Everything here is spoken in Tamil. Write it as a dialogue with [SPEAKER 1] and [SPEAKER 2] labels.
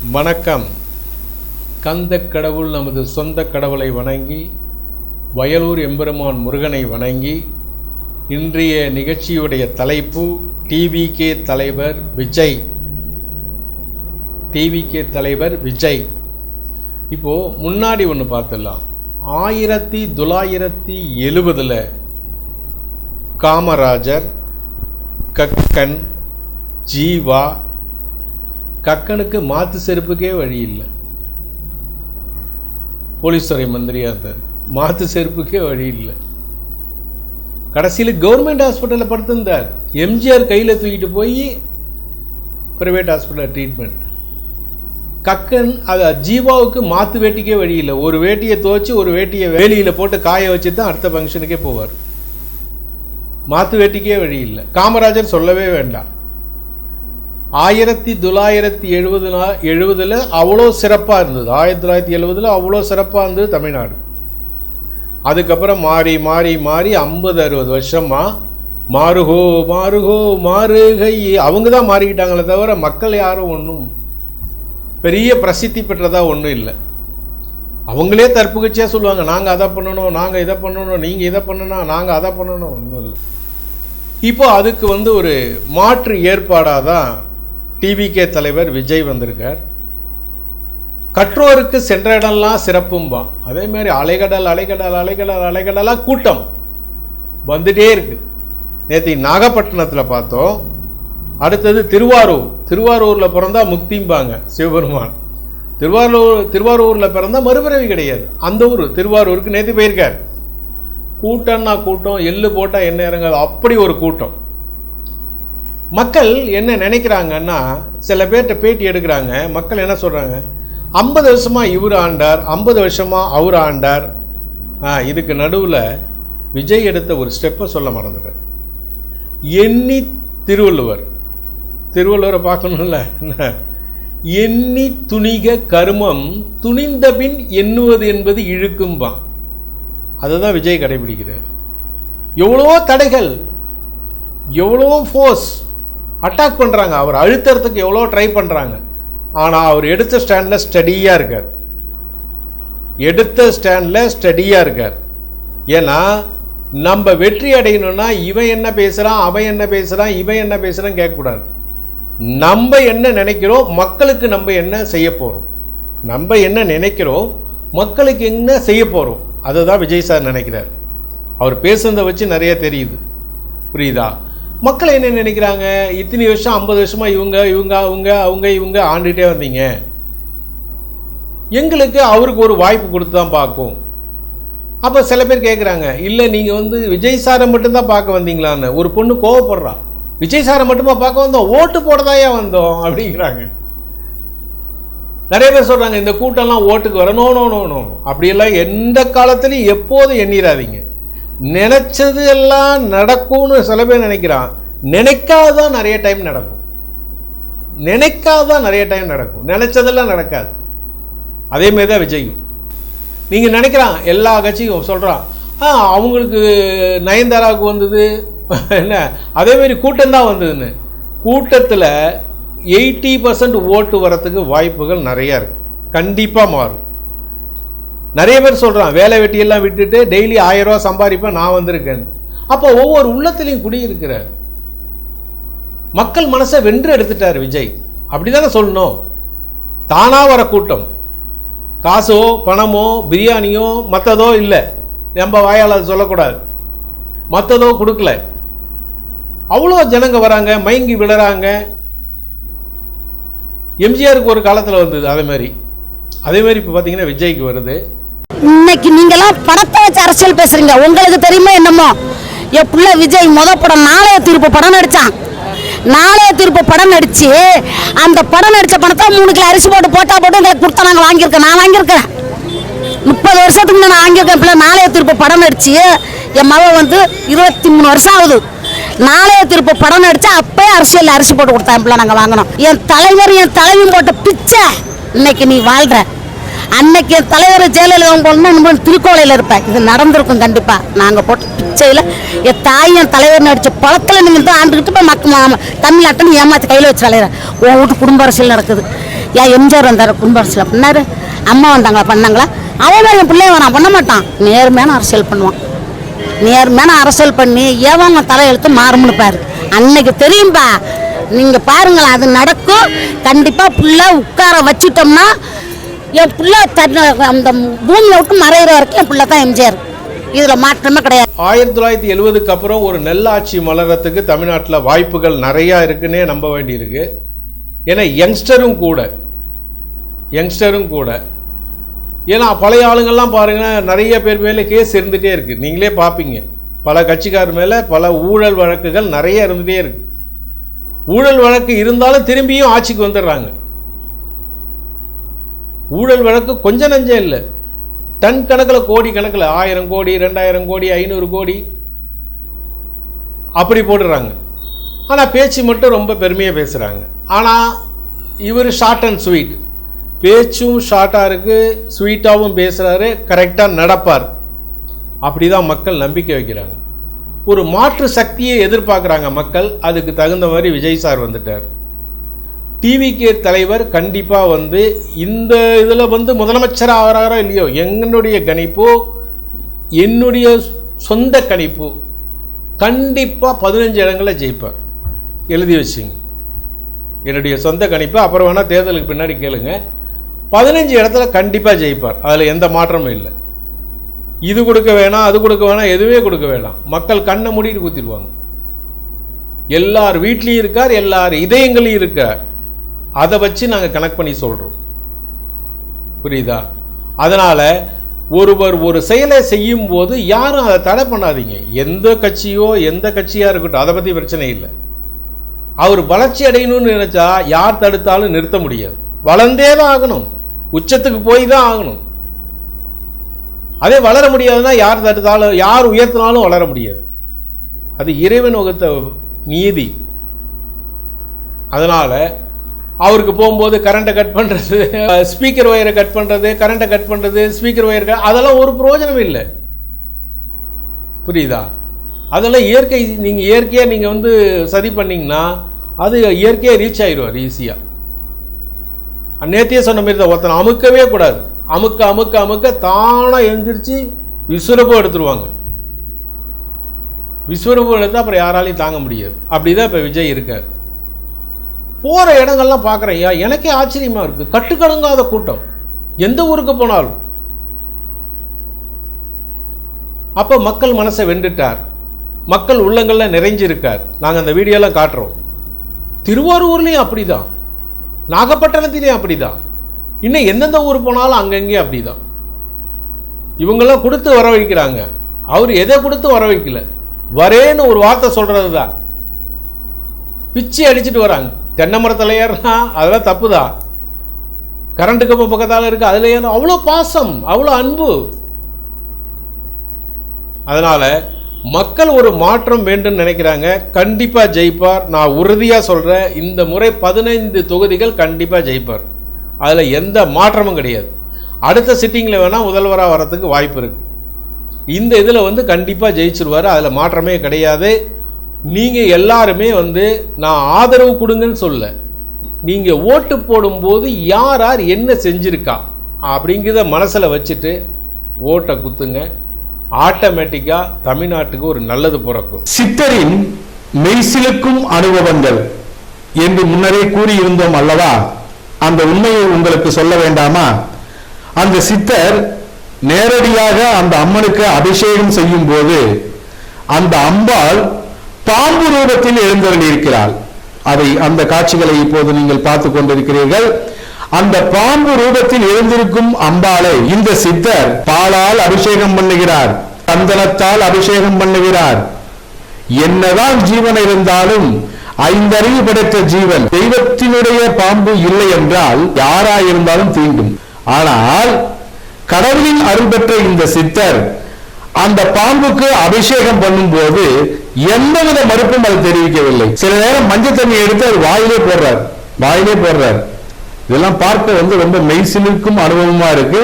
[SPEAKER 1] வணக்கம். கந்த கடவுள் நமது சொந்த கடவுளை வணங்கி, வயலூர் எம்பெருமான் முருகனை வணங்கி, இன்றைய நிகழ்ச்சியுடைய தலைப்பு டிவிகே தலைவர் விஜய். டிவிகே தலைவர் விஜய். இப்போது முன்னாடி ஒன்று பார்த்துடலாம். 1970 காமராஜர், கக்கன், ஜீவா. கக்கனுக்கு மாற்று செருப்புக்கே வழி இல்லை. போலீஸ் துறை மந்திரியாக இருந்தார். மாற்று செருப்புக்கே வழி இல்லை. கடைசியில் கவர்மெண்ட் ஹாஸ்பிட்டலில் படுத்திருந்தார். எம்ஜிஆர் கையில் தூக்கிட்டு போய் ப்ரைவேட் ஹாஸ்பிட்டலில் ட்ரீட்மெண்ட். கக்கன் அது ஜீவாவுக்கு மாற்று வேட்டிக்கே வழி இல்லை. ஒரு வேட்டியை துவைச்சி ஒரு வேட்டியை வேலியில் போட்டு காய வச்சு தான் அடுத்த ஃபங்க்ஷனுக்கே போவார். மாற்று வேட்டிக்கே வழி இல்லை. காமராஜர் சொல்லவே வேண்டாம். 1970 அவ்வளோ சிறப்பாக இருந்தது. 1970 அவ்வளோ சிறப்பாக இருந்தது தமிழ்நாடு. அதுக்கப்புறம் மாறி 50-60 வருஷமாக மாறுகோ மாறுகோ மாறுகை அவங்க தான் மாறிக்கிட்டாங்களே தவிர மக்கள் யாரும் ஒன்றும் பெரிய பிரசித்தி பெற்றதாக ஒன்றும் இல்லை. அவங்களே தற்புகழ்ச்சியாக சொல்லுவாங்க, நாங்கள் அதை பண்ணணும், நாங்கள் இதை பண்ணணும், நீங்கள் இதை பண்ணணும், நாங்கள் அதை பண்ணணும். ஒன்றும் இல்லை. இப்போ அதுக்கு ஒரு மாற்று ஏற்பாடாக தான் டிவிகே தலைவர் விஜய் வந்திருக்கார். கற்றோருக்கு சென்ற இடம்லாம் சிறப்பும்பா. அதே மாதிரி அலைகடல் அலைகடல் அலைகடல் அலைகடலாக கூட்டம் வந்துட்டே இருக்கு. நேற்று நாகப்பட்டினத்தில் பார்த்தோம். அடுத்தது திருவாரூரில் பிறந்தா முக்திம்பாங்க சிவபெருமான். திருவாரூரில் பிறந்தா மறுபிறவி கிடையாது. அந்த ஊர் திருவாரூருக்கு நேற்று போயிருக்கார். கூட்டம்னா கூட்டம், எள்ளு போட்டால் என்ன இறங்காது, அப்படி ஒரு கூட்டம். மக்கள் என்ன நினைக்கிறாங்கன்னா, சில பேர்கிட்ட பேட்டி எடுக்கிறாங்க. மக்கள் என்ன சொல்கிறாங்க, 50 வருஷமாக இவர் ஆண்டார், 50 வருஷமாக அவர் ஆண்டார். இதுக்கு நடுவில் விஜய் எடுத்த ஒரு ஸ்டெப்பை சொல்ல மறந்துட்டார். எண்ணி திருவள்ளுவரை பார்க்கணும்ல. எண்ணி துணிக கருமம் துணிந்த பின் எண்ணுவது என்பது இழுக்கும்பான். அதுதான் விஜய் கடைபிடிக்கிறார். எவ்வளோ தடைகள், எவ்வளோ ஃபோர்ஸ் அட்டாக் பண்ணுறாங்க, அவர் அழுத்துறதுக்கு எவ்வளோ ட்ரை பண்ணுறாங்க. ஆனால் அவர் எடுத்த ஸ்டாண்டில் ஸ்டடியாக இருக்கார். ஏன்னா நம்ம வெற்றி அடையணும்னா இவன் என்ன பேசுகிறான், அவன் என்ன பேசுகிறான், இவன் என்ன பேசுகிறான் கேட்கக்கூடாது. நம்ம என்ன நினைக்கிறோம், மக்களுக்கு நம்ம என்ன செய்ய போகிறோம், நம்ம என்ன நினைக்கிறோம், மக்களுக்கு என்ன செய்ய போகிறோம், அதுதான் விஜய் சார் நினைக்கிறார். அவர் பேசுனதை வச்சு நிறைய தெரியுது. புரியுதா? மக்கள் என்ன நினைக்கிறாங்க, இத்தனை வருஷம் 50 வருஷமாக இவங்க ஆண்டுகிட்டே வந்தீங்க, எங்களுக்கு அவருக்கு ஒரு வாய்ப்பு கொடுத்து தான் பார்க்கும். அப்போ சில பேர் கேட்குறாங்க, இல்லை நீங்கள் விஜய் சாரை மட்டும்தான் பார்க்க வந்தீங்களான்னு. ஒரு பொண்ணு கோவப்படுறா, விஜய் சாரை மட்டுமா பார்க்க வந்தோம், ஓட்டு போடதாயா வந்தோம் அப்படிங்கிறாங்க. நிறைய பேர் சொல்கிறாங்க, இந்த கூட்டம்லாம் ஓட்டுக்கு வர. நோ. அப்படியெல்லாம் எந்த காலத்துலையும் எப்போதும் எண்ணிடாதீங்க. நினைச்சது எல்லாம் நடக்கும்னு சில பேர் நினைக்கிறான். நினைக்காதான் நிறைய டைம் நடக்கும். நினைச்சதெல்லாம் நடக்காது. அதேமாரி தான் விஜயும். நீங்கள் நினைக்கிறான், எல்லா கட்சியும் சொல்கிறான், அவங்களுக்கு நயன்தாராவுக்கு வந்தது என்ன, அதேமாரி கூட்டம் தான் வந்ததுன்னு. கூட்டத்தில் 80% ஓட்டு வரத்துக்கு வாய்ப்புகள் நிறையா இருக்குது. கண்டிப்பாக மாறும். நிறைய பேர் சொல்கிறான், வேலை வெட்டியெல்லாம் விட்டுட்டு டெய்லி 1000 ரூபா சம்பாதிப்பேன், நான் வந்திருக்கேன். அப்போ ஒவ்வொரு உள்ளத்திலையும் குடியிருக்கிறார். மக்கள் மனசை வென்று எடுத்துட்டார் விஜய். அப்படி தானே சொல்லணும். தானாக வர கூட்டம், காசோ பணமோ பிரியாணியோ மற்றதோ இல்லை, நம்ம வாயால் அது சொல்லக்கூடாது, மற்றதோ கொடுக்கல. அவ்வளோ ஜனங்க வராங்க, மயங்கி விழுறாங்க. எம்ஜிஆருக்கு ஒரு காலத்தில் வந்தது அதே மாதிரி இப்போ பார்த்தீங்கன்னா விஜய்க்கு வருது.
[SPEAKER 2] இன்னைக்கு நீங்களாம் படத்தை வச்சு அரசியல் பேசுறீங்க. உங்களுக்கு தெரியுமா என்னமோ, என் பிள்ளை விஜய் படம் நாளைய தீர்ப்பு படம் நடிச்சான். நாளைய தீர்ப்பு படம் நடிச்சு அந்த படம் நடிச்ச பணத்தை 3 கிலோ அரிசி போட்டு எங்களுக்கு கொடுத்தா நாங்கள் வாங்கியிருக்கேன். நான் வாங்கியிருக்கேன் 30 வருஷத்துக்கு நான் வாங்கியிருக்கேன். பிள்ளை நாளைய தீர்ப்பு படம் நடிச்சு என் மக 23 வருஷம் ஆகுது. நாளைய தீர்ப்பு படம் நடிச்சா அப்பயே அரசியல் அரிசி போட்டு கொடுத்தா பிள்ளை நாங்கள் வாங்கினோம். என் தலைவன் போட்ட பிச்சை இன்னைக்கு நீ வாழ்ற. அன்னைக்கு என் தலைவர் ஜெயலலிதா போகணும்னா திருக்கோளையில் இருப்பேன். இது நடந்திருக்கும் கண்டிப்பாக. நாங்கள் போட்ட பிச்சையில் என் தாய் என் தலைவர் நடித்த பழத்தில் நீங்கள் தான் ஆண்டுக்கிட்டு போய் தமிழ்நாட்டை ஏமாற்றி கையில் வச்சு விளையிற உன் வீட்டு குடும்ப அரசியல் நடக்குது. ஏன் எம்ஜிஆர் வந்தார் குடும்ப அரசியல் பண்ணாரு, அம்மா வந்தாங்களா பண்ணாங்களா? அவன் என் பிள்ளைய நான் பண்ண மாட்டான். நேர்மையான அரசியல் பண்ணுவான். நேர்மையான அரசியல் பண்ணி ஏவாங்க தலையெழுத்து மாறும்னு பாரு. அன்னைக்கு தெரியும்பா. நீங்கள் பாருங்களேன், அது நடக்கும் கண்டிப்பாக. புள்ள உட்கார வச்சிட்டோம்னா என் பிள்ளை அந்த பூமியை விட்டு மறைகிற வரைக்கும் என் பிள்ளை தான் எம்ஜிஆர். இதில் மாற்றமே கிடையாது.
[SPEAKER 1] 1970க்கு அப்புறம் ஒரு நல்லாட்சி மலரத்துக்கு தமிழ்நாட்டில் வாய்ப்புகள் நிறையா இருக்குன்னே நம்ப வேண்டியிருக்கு. ஏன்னா யங்ஸ்டரும் கூட ஏன்னா பழைய ஆளுங்கள்லாம் பாருங்கள், நிறைய பேர் மேலே கேஸ் இருந்துகிட்டே இருக்குது. நீங்களே பார்ப்பீங்க, பல கட்சிக்காரர் மேலே பல ஊழல் வழக்குகள் நிறைய இருந்துகிட்டே இருக்குது. ஊழல் வழக்கு இருந்தாலும் திரும்பியும் ஆட்சிக்கு வந்துடுறாங்க. ஊழல் வழக்கு கொஞ்சம் நஞ்சம் இல்லை, டன் கணக்கில் கோடி கணக்கில் 1000 கோடி 2000 கோடி 500 கோடி அப்படி போடுறாங்க. ஆனால் பேச்சு மட்டும் ரொம்ப பெருமையாக பேசுகிறாங்க. ஆனால் இவர் ஷார்ட் அண்ட் ஸ்வீட், பேச்சும் ஷார்ட்டாக இருக்குது, ஸ்வீட்டாகவும் பேசுகிறாரு, கரெக்டாக நடப்பார். அப்படி தான் மக்கள் நம்பிக்கை வைக்கிறாங்க. ஒரு மாற்று சக்தியை எதிர்பார்க்குறாங்க மக்கள். அதுக்கு தகுந்த மாதிரி விஜய் சார் வந்துட்டார். டிவிகே தலைவர் கண்டிப்பாக இந்த இதில் முதலமைச்சர் ஆகிறாரோ இல்லையோ, என்னுடைய கணிப்பு, என்னுடைய சொந்த கணிப்பு, கண்டிப்பாக 15 இடங்களில் ஜெயிப்பார். எழுதி வச்சுங்க, என்னுடைய சொந்த கணிப்பு. அப்புறம் வேணால் தேர்தலுக்கு பின்னாடி கேளுங்க. 15 இடத்துல கண்டிப்பாக ஜெயிப்பார். அதில் எந்த மாற்றமும் இல்லை. இது கொடுக்க வேணாம், அது கொடுக்க வேணாம், எதுவுமே கொடுக்க வேணாம். மக்கள் கண்ணை மூடிட்டு குத்திடுவாங்க. எல்லார் வீட்லேயும் இருக்கார், எல்லார் இதயங்களையும் இருக்கார். அதை வச்சு நாங்கள் கனெக்ட் பண்ணி சொல்கிறோம். புரியுதா? அதனால் ஒருவர் ஒரு செயலை செய்யும் போது யாரும் அதை தடை பண்ணாதீங்க. எந்த கட்சியாக இருக்கட்டும், அதை பற்றி பிரச்சனை இல்லை. அவர் வளர்ச்சி அடையணும்னு நினைச்சா யார் தடுத்தாலும் நிறுத்த முடியாது. வளர்ந்தே தான் ஆகணும், உச்சத்துக்கு போய் தான் ஆகணும். அதே வளர முடியாதுன்னா யார் தடுத்தாலும், யார் உயர்த்தினாலும் வளர முடியாது. அது இறைவன் வகுத்த நீதி. அதனால் அவருக்கு போகும்போது கரண்ட்டை கட் பண்ணுறது, ஸ்பீக்கர் ஒயரை கட் பண்ணுறது, கரண்ட்டை கட் பண்ணுறது, ஸ்பீக்கர் ஒயர் அதெல்லாம் ஒரு பிரயோஜனம் இல்லை. புரியுதா? அதெல்லாம் இயற்கை. நீங்கள் இயற்கையாக நீங்கள் சதி பண்ணிங்கன்னா அது இயற்கையாக ரீச் ஆகிடுவார் ஈஸியாக. நேத்தியே சொன்ன மாதிரி தான், ஒருத்தனை அமுக்கவே கூடாது. அமுக்க தானாக எழுந்திரிச்சு விஸ்வரூபம் எடுத்துருவாங்க. விஸ்வரூபம் எடுத்தால் அப்புறம் யாராலையும் தாங்க முடியாது. அப்படி தான் இப்போ விஜய் இருக்கார். போகிற இடங்கள்லாம் பார்க்குறேன், எனக்கே ஆச்சரியமாக இருக்குது. கட்டுக்கடங்காத கூட்டம், எந்த ஊருக்கு போனாலும். அப்போ மக்கள் மனசை வென்றுட்டார், மக்கள் உள்ளங்களில் நிறைஞ்சிருக்கார். நாங்கள் அந்த வீடியோலாம் காட்டுறோம். திருவாரூர்லேயும் அப்படி தான், நாகப்பட்டினத்திலையும் அப்படி தான், இன்னும் எந்தெந்த ஊர் போனாலும் அங்கங்கேயும் அப்படி தான். இவங்கெல்லாம் கொடுத்து வர வைக்கிறாங்க. அவர் எதை கொடுத்து வர வைக்கல, வரேன்னு ஒரு வார்த்தை சொல்கிறது தான். பிச்சை அடிச்சுட்டு வராங்க. தென்னை மரத்தில் ஏறினா அதெல்லாம் தப்பு தான். கரண்ட் கம்பு பக்கத்தால் இருக்குது, அதில் ஏற அவ்வளோ பாசம், அவ்வளோ அன்பு. அதனால் மக்கள் ஒரு மாற்றம் வேண்டும் நினைக்கிறாங்க. கண்டிப்பாக ஜெயிப்பார். நான் உறுதியாக சொல்கிறேன், இந்த முறை 15 தொகுதிகள் கண்டிப்பாக ஜெயிப்பார். அதில் எந்த மாற்றமும் கிடையாது. அடுத்த சிட்டிங்கில் வேணால் முதல்வராக வரத்துக்கு வாய்ப்பு இருக்குது. இந்த இதில் கண்டிப்பாக ஜெயிச்சிருவார். அதில் மாற்றமே கிடையாது. நீங்கள் எல்லாருமே நான் ஆதரவு கொடுங்கன்னு சொல்ல, நீங்கள் ஓட்டு போடும்போது யார் யார் என்ன செஞ்சுருக்கா அப்படிங்கிறத மனசில் வச்சுட்டு ஓட்டை குத்துங்க. ஆட்டோமேட்டிக்காக தமிழ்நாட்டுக்கு ஒரு நல்லது பிறக்கும்.
[SPEAKER 3] சித்தரின் மெய்சிலுக்கும் அனுபவங்கள் என்று முன்னரே கூறியிருந்தோம் அல்லவா? அந்த உண்மையை உங்களுக்கு சொல்ல வேண்டாமா? அந்த சித்தர் நேரடியாக அந்த அம்மனுக்கு அபிஷேகம் செய்யும் போது அந்த அம்பாள் பாம்பு ரூபத்தில் எழுந்தருளியிருக்கிறாள். அந்த காட்சிகளை இப்போது நீங்கள் பார்த்து கொண்டிருக்கிறீர்கள். அந்த பாம்பு ரூபத்தில் எழுந்திருக்கும் அம்பாளை இந்த சித்தர் பாலால் அபிஷேகம் பண்ணுகிறார், சந்தனத்தால் அபிஷேகம் பண்ணுகிறார். என்னதான் ஜீவன் இருந்தாலும் 5 அறிவு படைத்த ஜீவன், தெய்வத்தினுடைய பாம்பு இல்லை என்றால் யாராயிருந்தாலும் தீண்டும். ஆனால் கடவுளின் அருள் பெற்ற இந்த சித்தர் அந்த பாம்புக்கு அபிஷேகம் பண்ணும் போது எந்தவித மறுப்பும் அது தெரிவிக்கவில்லை. சில நேரம் மஞ்சள் தண்ணி எடுத்து அது வாயிலே போடுறார். இதெல்லாம் பார்க்க ரொம்ப மெய்சிலுக்கும் அனுபவமா இருக்கு.